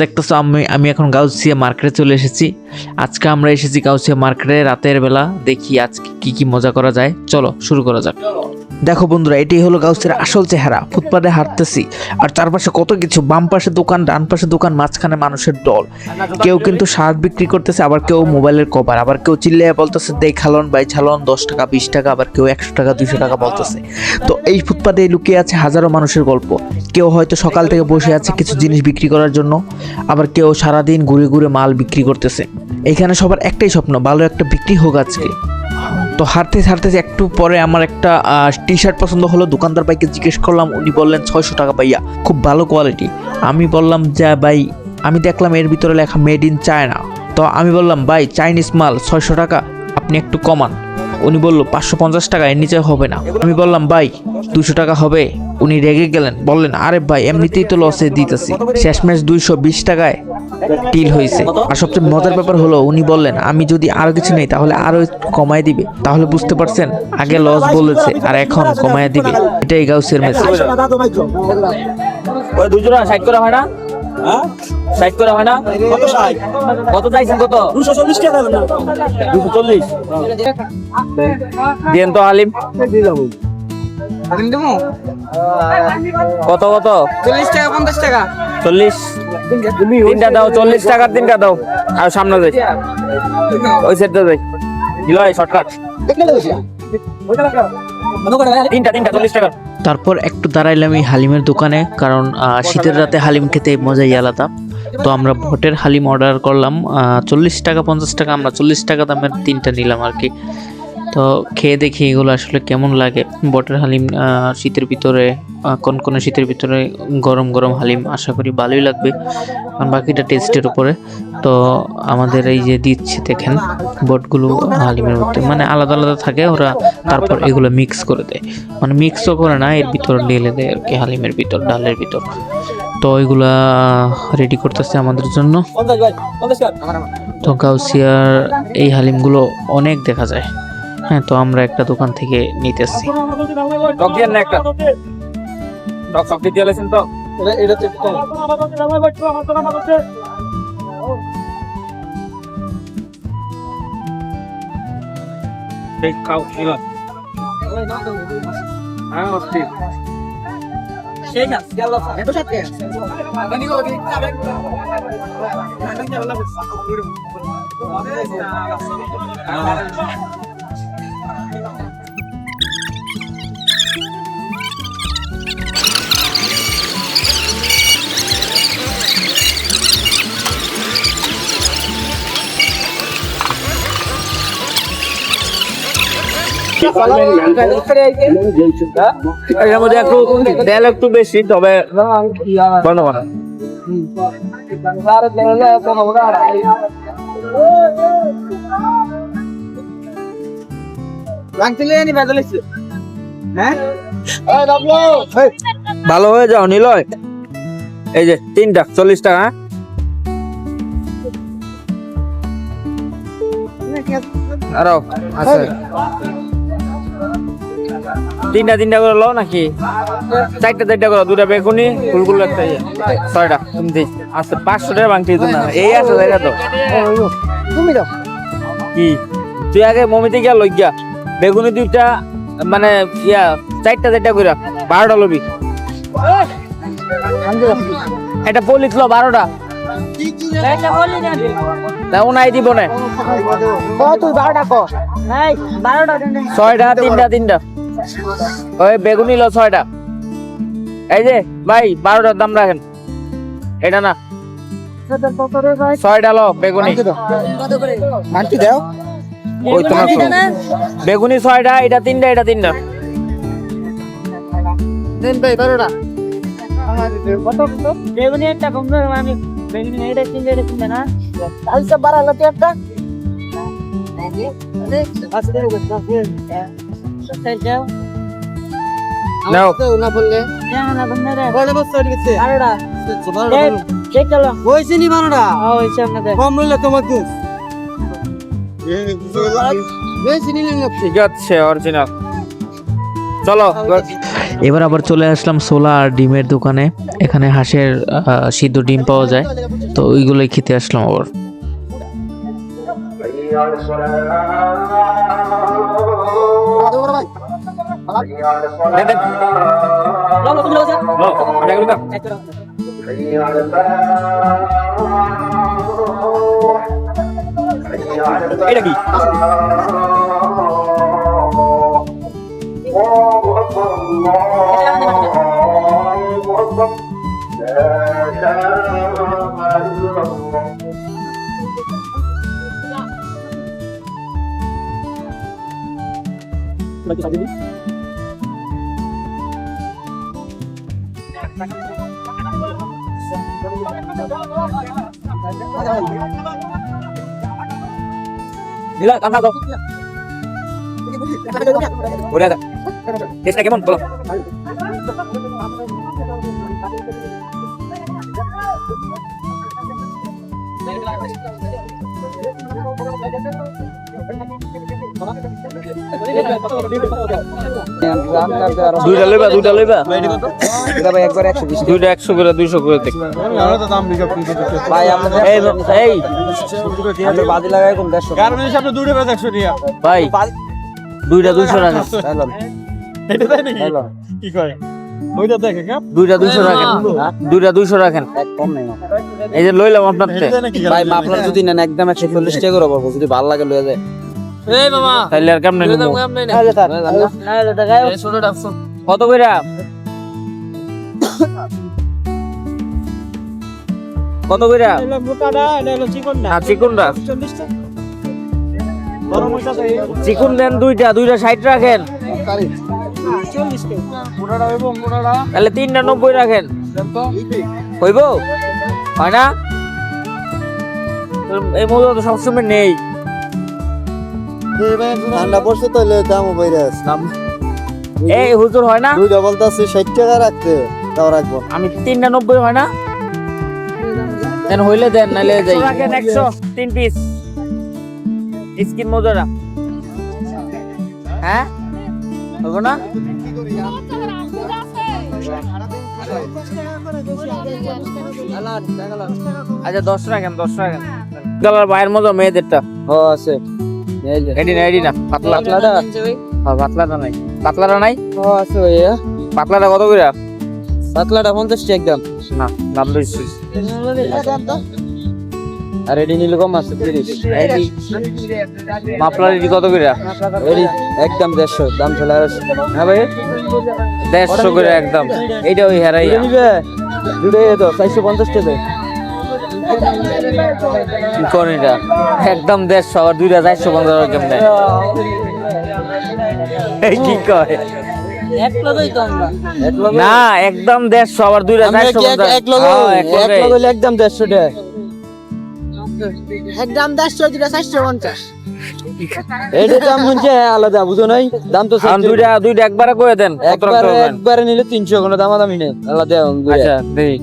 দেখতেছো আমি এখন গাউসিয়া মার্কেটে চলে এসেছি। আজকে আমরা এসেছি গাউসিয়া মার্কেটে রাতের বেলা। দেখি আজকে কি কি মজা করা যায়, চলো শুরু করা যাক। দেখো বন্ধুরা, এটাই হলো গাউসিয়ার আসল চেহারা। ফুটপাতে হাঁটতেছি আর চারপাশে কত কিছু, বাম পাশে দোকান, ডান পাশে দোকান, মাঝখানে মানুষের দল। কেউ কিন্তু শার্ট বিক্রি করতেছে, আবার কেউ মোবাইলের কভার, আবার কেউ চিল্লিয়ে বলতেছে দেখালন ভাই ছালন 10 টাকা 20 টাকা, আবার কেউ 100 টাকা 200 টাকা বলতেছে। তো এই ফুটপাতে লুকিয়ে আছে হাজারো মানুষের গল্প। কেউ হয়তো সকাল থেকে বসে আছে কিছু জিনিস বিক্রি করার জন্য, আবার কেউ সারাদিন ঘুরে ঘুরে মাল বিক্রি করতেছে। এখানে সবার একটাই স্বপ্ন, ভালো একটা বিক্রি হোক আজকে। তো হাঁটতে হাঁটতে একটু পরে আমার একটা টি শার্ট পছন্দ হলো। দোকানদার ভাইকে জিজ্ঞেস করলাম, উনি বললেন 600 টাকা ভাইয়া, খুব ভালো কোয়ালিটি। আমি বললাম যে ভাই, আমি দেখলাম এর ভিতরে লেখা মেড ইন চায়না। তো আমি বললাম ভাই চাইনিজ মাল 600 টাকা, আপনি একটু কমান। উনি বললো 550 টাকা, এর নিচে হবে না। আমি বললাম ভাই 200 টাকা হবে। উনি রেগে গেলেন, বললেন আরে ভাই এমনিতেই তো লসে দিতেছি। শেষমেশ 220 টাকায় ডিল হয়েছে। আর সবচেয়ে মজার ব্যাপার হলো, উনি বললেন আমি যদি আরো কিছু নেই তাহলে আরো কমায় দিবে। তাহলে বুঝতে পারছেন, আগে লস বলেছে আর এখন কমায় দিবে। এটাই গাউসিয়ার মেসেজ। ওই 200 টাকা 60 করা হয় না? হ্যাঁ 60 করা হয় না? কত 60? কত চাইছেন কত? 240 টাকা না 240। দেন তো হালিম। হালিম দেবো কত কত? 40 টাকা 50 টাকা 40। তিনটা দাও, 40 টাকার তিনটা দাও। আর সামনে যাই, ওই সাইডে যাই। দিলাই শর্টকাট। তিনটা 40 টাকা। তারপর একটু দাঁড়াইলাম এই হালিমের দোকানে, কারণ শীতের রাতে হালিম খেতে মজাই আলাদা। তো আমরা ভোটের হালিম অর্ডার করলাম 40 টাকা 50 টাকা। আমরা 40 টাকা দামের তিনটা নিলাম আর কি। তো খেয়ে দেখি এগুলো আসলে কেমন লাগে। বটের হালিম শীতের ভিতরে, কোন শীতের ভিতরে গরম গরম হালিম, আশা করি ভালোই লাগবে, কারণ বাকিটা টেস্টের উপরে। তো আমাদের এই যে দিচ্ছে দেখেন, বটগুলো হালিমের মধ্যে মানে আলাদা আলাদা থাকে, ওরা তারপর এগুলো মিক্স করে দেয়। মানে মিক্সও করে না, এর ভিতর ঢেলে দেয় আর কি, হালিমের ভিতর, ডালের ভিতর। তো এগুলা রেডি করতেছে আমাদের জন্য। তো গাউসিয়ার এই হালিমগুলো অনেক দেখা যায়। হ্যাঁ, তো আমরা একটা দোকান থেকে নিতেছি। টক দিয়ে না একটা টক দিয়ে লেছেন তো এটা তো কম ঠিক খাও শিলা। হ্যাঁ ঠিক সেই না গেল এত সাথে বানি গো কি যাবে এর মধ্যে একটু তেল একটু বেশি, তবে বন্ধ করা। ভালো হয়ে যাও নিলয়। এই যে তিনটা 40 টাকা। আরো আছে তিনটা করে লো নাকি? চারটা করে, দুটা বেগুনি, ফুলগুলো একটা, 6টা তুমি আচ্ছা 500 টাকা বাংটি দিন না। এই আছে জায়গা তো তুমি দাও কি, তুই আগে মমিতে গিয়া লই গিয়া বেগুনি দুইটা, মানে ইয়া চারটা করে 12টা লবি। এটা পলিশ লো 12টা। উনাই দিব না 6টা, তিনটা ওই বেগুনি লো 6টা। এই যে ভাই 12টার দাম রাখেন, এটা না 6টা লো বেগুনি। মানকি দাও ওই তোমার বেগুনি 6টা, এটা তিনটা দেন ভাই 12টা বেগুনি একটা বন্ধু, আমি বেগুনি এটা কিনতে না আলসা 12 লতি একটা নাও না বললে না বন্ধু রে বড় বড় সাইড গেছে 12টা চেক চলো হইছে নি 12টা হইছে আপনাদের কম লইলে তোমার দুধ বেশি নিলেন না ঠিক আছে অরিজিনাল। চলো এবার আবার চলে আসলাম সোলা আর ডিমের দোকানে। এখানে হাঁসের সিদ্ধ ডিম পাওয়া যায়, তো ওইগুলোই খেতে আসলাম আবার। এটা কি দিলা কাঁচা দাও ওরে দাও টেস্টটা কেমন বলো দুইটা লইবা এটা ভাই একবার 120 দুইটা 100 করে 200 করে দেখ ভাই আপনাদের এই আপনি বাদি লাগাই কোন 150 কারণ এই সামনে দুটো বেজ 100 টাকা ভাই দুইটা 200 রাখেন এটা তাই নাকি কি কয় ওইটা দেখে কেন দুইটা 200 রাখেন দুইটা 200 রাখেন কম নাই এই যে লইলাম আপনার ভাই মাফলার যদি নেন একদম 140 টাকা করে পড়বো যদি ভালো লাগে লয়ে যায় এই মামা তাইলে আর কেমনে নিব কত কইরা কত কইরা মোটাটা এটা হলো চিকনটা হ্যাঁ চিকুনটা 40 টাকা বড় মোটা চাই চিকুন দেন দুইটা 60 রাখেন 40 টাকা মোটাটা হইবো মোটাটা তাহলে তিনটা 90 রাখেন হইব হয় না এই মজা তো সবসময় নেই ঠান্ডা পড়ছে তাহলে দামও বাইরে আছে এই হুজুর হয় না দুইটা বলতেছি 60 টাকা রাখতে তাও রাখবো আমি তিনটা 90 হয় না দেন হইলে দেন নাইলে যাই রাখেন 100 তিন পিস স্কিন মজা হ্যাঁ হবে না আচ্ছা 10 রাখেন কালার বাইরের মতো মেয়েদেরটা ও আছে এডি না পাতলাটা পাতলাটা নাই ও আছে ভাইয়া পাতলাটা কত করে পাতলাটা 50 টাকা একদম না দাম বেশি আর এডি নিলে কম আছে 30 এডি মাফলার এডি কত করে এডি একদম 150 দাম চলে আসে হ্যাঁ ভাই 150 করে একদম এইটা ওই হেরাই নিবে দুটোই তো 450 টাকা কি করেন এটা একদম 150 আর দুইটা 450 কেমনে এই কি কয় এক লগে না একদম 150 আর দুইটা 450 এক লগে হইলে একদম 150 টাকা একদম 100 দুটা 450 এডি দাম হচ্ছে আলাদা বুঝো নাই দাম তো আর দুইটা একবারে কইয়া দেন কত রাখতে হবে একবারে নিলে 300 কোনো দামাদামি নেই আলাদা আচ্ছা দেই